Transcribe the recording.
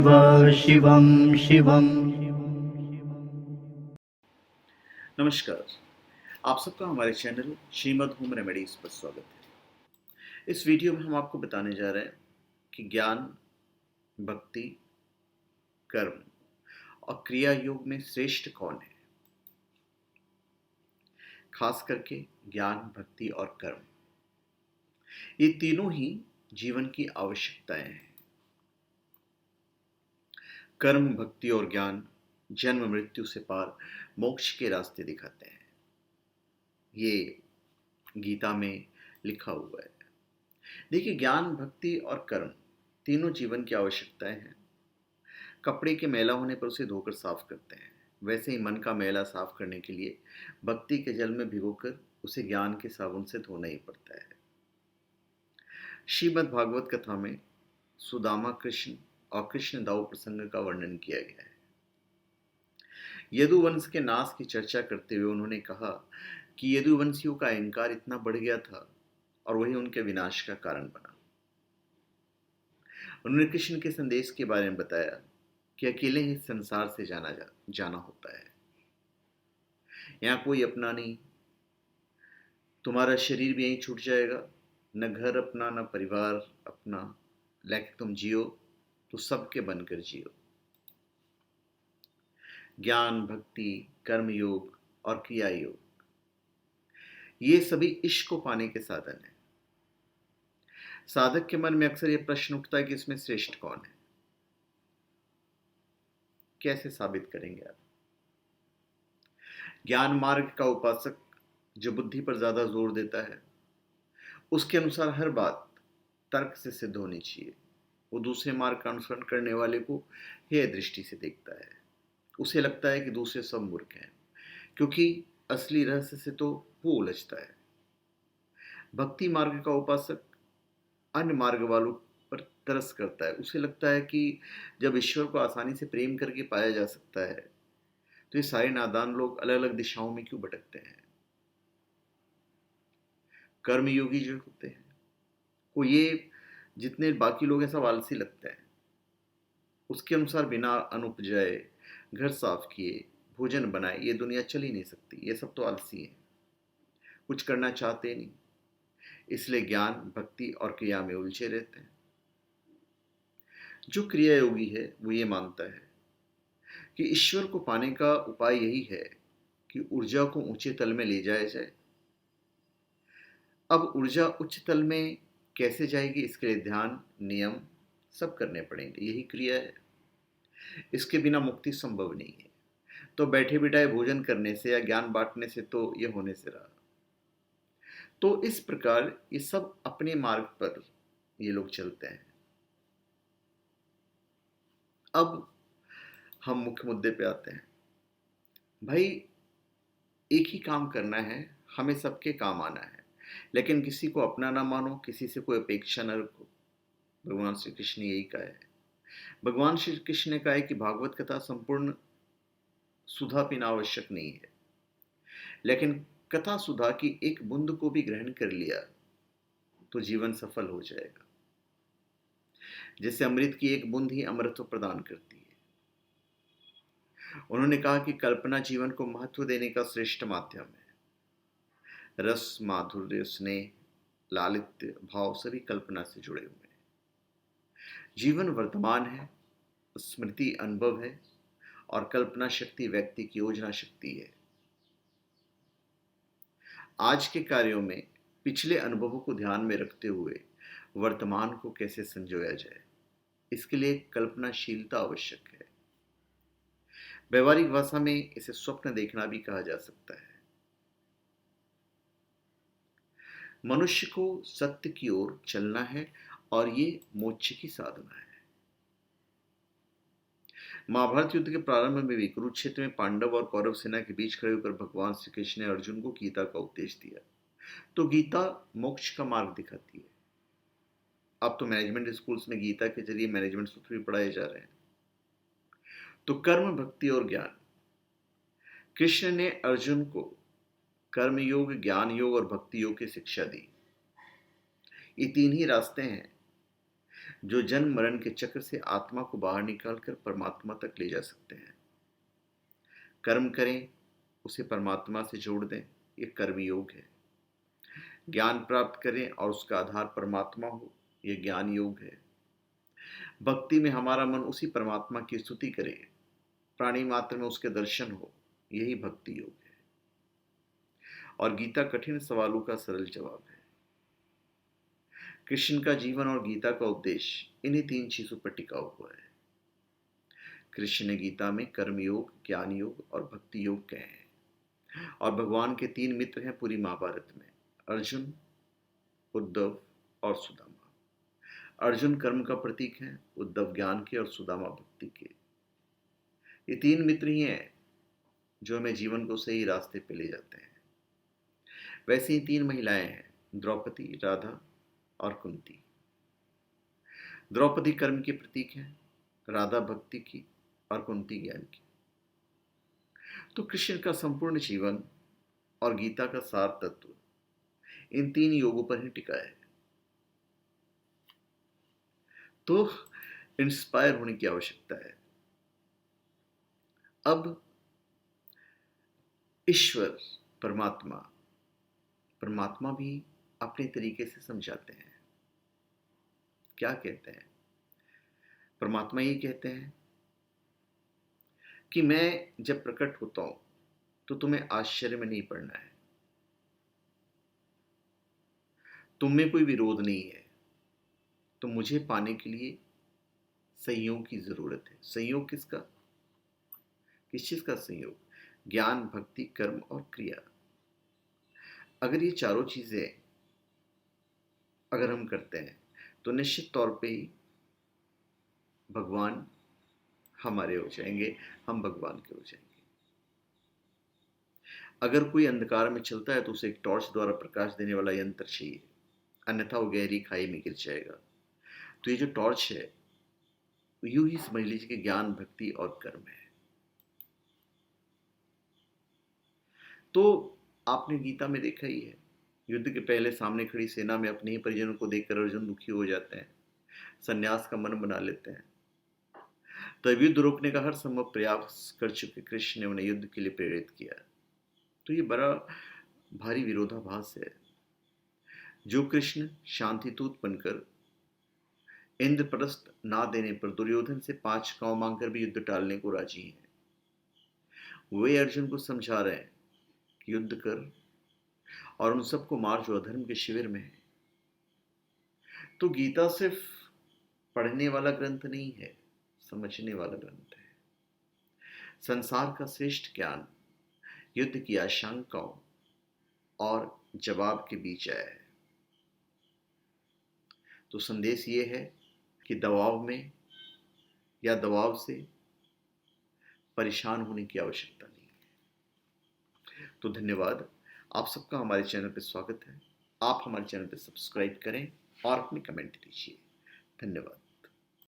शिवं शिवं। नमस्कार। आप सबका हमारे चैनल श्रीमद होम रेमेडीज पर स्वागत है। इस वीडियो में हम आपको बताने जा रहे हैं कि ज्ञान, भक्ति, कर्म और क्रिया योग में श्रेष्ठ कौन है। खास करके ज्ञान, भक्ति और कर्म, ये तीनों ही जीवन की आवश्यकताएं हैं। कर्म, भक्ति और ज्ञान जन्म मृत्यु से पार मोक्ष के रास्ते दिखाते हैं। ये गीता में लिखा हुआ है। देखिए, ज्ञान, भक्ति और कर्म तीनों जीवन की आवश्यकताएं हैं। कपड़े के मैला होने पर उसे धोकर साफ करते हैं, वैसे ही मन का मैला साफ करने के लिए भक्ति के जल में भिगोकर उसे ज्ञान के साबुन से धोना ही पड़ता है। श्रीमद् भागवत कथा में सुदामा कृष्ण और कृष्ण दाऊ प्रसंग का वर्णन किया गया है। यदुवंश के नाश की चर्चा करते हुए उन्होंने कहा कि यदुवंशियों का अहंकार इतना बढ़ गया था और वही उनके विनाश का कारण बना। उन्होंने कृष्ण के संदेश के बारे में बताया कि अकेले ही संसार से जाना होता है। यहाँ कोई अपना नहीं, तुम्हारा शरीर भी यहीं छूट जाएगा, न घर अपना न परिवार अपना, लेकिन तुम जियो तो सबके बनकर जियो। ज्ञान, भक्ति, कर्म योग और क्रिया योग, ये सभी इश्क को पाने के साधन हैं। साधक के मन में अक्सर यह प्रश्न उठता है कि इसमें श्रेष्ठ कौन है। कैसे साबित करेंगे आप? ज्ञान मार्ग का उपासक जो बुद्धि पर ज्यादा जोर देता है, उसके अनुसार हर बात तर्क से सिद्ध होनी चाहिए। वो दूसरे मार्ग का अनुसरण करने वाले को हेय दृष्टि से देखता है। उसे लगता है कि दूसरे सब मूर्ख हैं, क्योंकि असली रहस्य से तो वो उलझता है। भक्ति मार्ग का उपासक अन्य मार्ग वालों पर तरस करता है। उसे लगता है कि जब ईश्वर को आसानी से प्रेम करके पाया जा सकता है, तो ये सारे नादान लोग अलग अलग दिशाओं में क्यों भटकते हैं। कर्मयोगी जो होते हैं, वो ये जितने बाकी लोग हैं सब आलसी लगते हैं। उसके अनुसार बिना अन्न उपजाए, घर साफ किए, भोजन बनाए ये दुनिया चल ही नहीं सकती। ये सब तो आलसी हैं, कुछ करना चाहते नहीं, इसलिए ज्ञान, भक्ति और क्रिया में उलझे रहते हैं। जो क्रिया योगी है वो ये मानता है कि ईश्वर को पाने का उपाय यही है कि ऊर्जा को ऊंचे तल में ले जाया जाए। अब ऊर्जा उच्च तल में कैसे जाएगी, इसके लिए ध्यान, नियम सब करने पड़ेंगे। यही क्रिया है, इसके बिना मुक्ति संभव नहीं है। तो बैठे बिठाए भोजन करने से या ज्ञान बांटने से तो ये होने से रहा। तो इस प्रकार ये सब अपने मार्ग पर ये लोग चलते हैं। अब हम मुख्य मुद्दे पे आते हैं। भाई, एक ही काम करना है, हमें सबके काम आना है, लेकिन किसी को अपना ना मानो, किसी से कोई अपेक्षा न रखो। भगवान श्री कृष्ण ने यही कहा है। भगवान श्री कृष्ण ने कहा है कि भागवत कथा संपूर्ण सुधा पीना आवश्यक नहीं है, लेकिन कथा सुधा की एक बूंद को भी ग्रहण कर लिया तो जीवन सफल हो जाएगा। जैसे अमृत की एक बूंद ही अमृत प्रदान करती है। उन्होंने कहा कि कल्पना जीवन को महत्व देने का श्रेष्ठ माध्यम है। रस, माधुर्य, स्नेह, लालित्य, भाव सभी कल्पना से जुड़े हुए हैं। जीवन वर्तमान है, स्मृति अनुभव है और कल्पना शक्ति व्यक्ति की योजना शक्ति है। आज के कार्यों में पिछले अनुभवों को ध्यान में रखते हुए वर्तमान को कैसे संजोया जाए, इसके लिए कल्पनाशीलता आवश्यक है। व्यवहारिक भाषा में इसे स्वप्न देखना भी कहा जा सकता है। मनुष्य को सत्य की ओर चलना है और ये मोक्ष की साधना है। महाभारत युद्ध के प्रारंभ में भी कुरुक्षेत्र में पांडव और कौरव सेना के बीच खड़े होकर भगवान श्री कृष्ण ने अर्जुन को गीता का उपदेश दिया। तो गीता मोक्ष का मार्ग दिखाती है। अब तो मैनेजमेंट स्कूल्स में गीता के जरिए मैनेजमेंट सूत्र भी पढ़ाए जा रहे हैं। तो कर्म, भक्ति और ज्ञान, कृष्ण ने अर्जुन को कर्म योग, ज्ञान योग और भक्ति योग की शिक्षा दी। ये तीन ही रास्ते हैं जो जन्म मरण के चक्र से आत्मा को बाहर निकालकर परमात्मा तक ले जा सकते हैं। कर्म करें, उसे परमात्मा से जोड़ दें, ये कर्म योग है। ज्ञान प्राप्त करें और उसका आधार परमात्मा हो, ये ज्ञान योग है। भक्ति में हमारा मन उसी परमात्मा की स्तुति करे, प्राणी मात्र में उसके दर्शन हो, यही भक्ति योग है। और गीता कठिन सवालों का सरल जवाब है। कृष्ण का जीवन और गीता का उपदेश इन्हीं 3 चीजों पर टिका हुआ है। कृष्ण ने गीता में कर्म योग, ज्ञान योग और भक्ति योग कहे हैं। और भगवान के 3 मित्र हैं पूरी महाभारत में, अर्जुन, उद्धव और सुदामा। अर्जुन कर्म का प्रतीक है, उद्धव ज्ञान के और सुदामा भक्ति के। ये 3 मित्र ही हैं जो हमें जीवन को सही रास्ते पे ले जाते हैं। वैसे ही 3 महिलाएं हैं, द्रौपदी, राधा और कुंती। द्रौपदी कर्म के प्रतीक है, राधा भक्ति की और कुंती ज्ञान की। तो कृष्ण का संपूर्ण जीवन और गीता का सार तत्व इन 3 योगों पर ही टिका है। तो इंस्पायर होने की आवश्यकता है। अब ईश्वर परमात्मा भी अपने तरीके से समझाते हैं। क्या कहते हैं? परमात्मा ये कहते हैं कि मैं जब प्रकट होता हूं तो तुम्हें आश्चर्य में नहीं पड़ना है। तुम में कोई विरोध नहीं है। तो मुझे पाने के लिए संयोग की जरूरत है। संयोग किसका? किस चीज का संयोग? ज्ञान, भक्ति, कर्म और क्रिया। अगर ये चारों चीजें अगर हम करते हैं तो निश्चित तौर पे ही भगवान हमारे हो जाएंगे, हम भगवान के हो जाएंगे। अगर कोई अंधकार में चलता है तो उसे एक टॉर्च द्वारा प्रकाश देने वाला यंत्र चाहिए, अन्यथा वो गहरी खाई में गिर जाएगा। तो ये जो टॉर्च है, यूं ही समझ लीजिए कि ज्ञान, भक्ति और कर्म है। तो आपने गीता में देखा ही है, युद्ध के पहले सामने खड़ी सेना में अपने ही परिजनों को देखकर अर्जुन दुखी हो जाते हैं, संन्यास का मन बना लेते हैं। तब युद्ध रोकने का हर संभव प्रयास कर चुके कृष्ण ने उन्हें युद्ध के लिए प्रेरित किया। तो ये बड़ा भारी विरोधाभास है। जो कृष्ण शांतिदूत बनकर इंद्रप्रस्थ ना देने पर दुर्योधन से 5 गांव मांगकर भी युद्ध टालने को राजी हैं, वे अर्जुन को समझा रहे हैं कि युद्ध कर और उन सबको मार जो अधर्म के शिविर में है। तो गीता सिर्फ पढ़ने वाला ग्रंथ नहीं है, समझने वाला ग्रंथ है। संसार का श्रेष्ठ ज्ञान युद्ध की आशंकाओं और जवाब के बीच आया है। तो संदेश ये है कि दबाव में या दबाव से परेशान होने की आवश्यकता नहीं है। तो धन्यवाद, आप सबका हमारे चैनल पर स्वागत है। आप हमारे चैनल पर सब्सक्राइब करें और अपनी कमेंट दीजिए। धन्यवाद।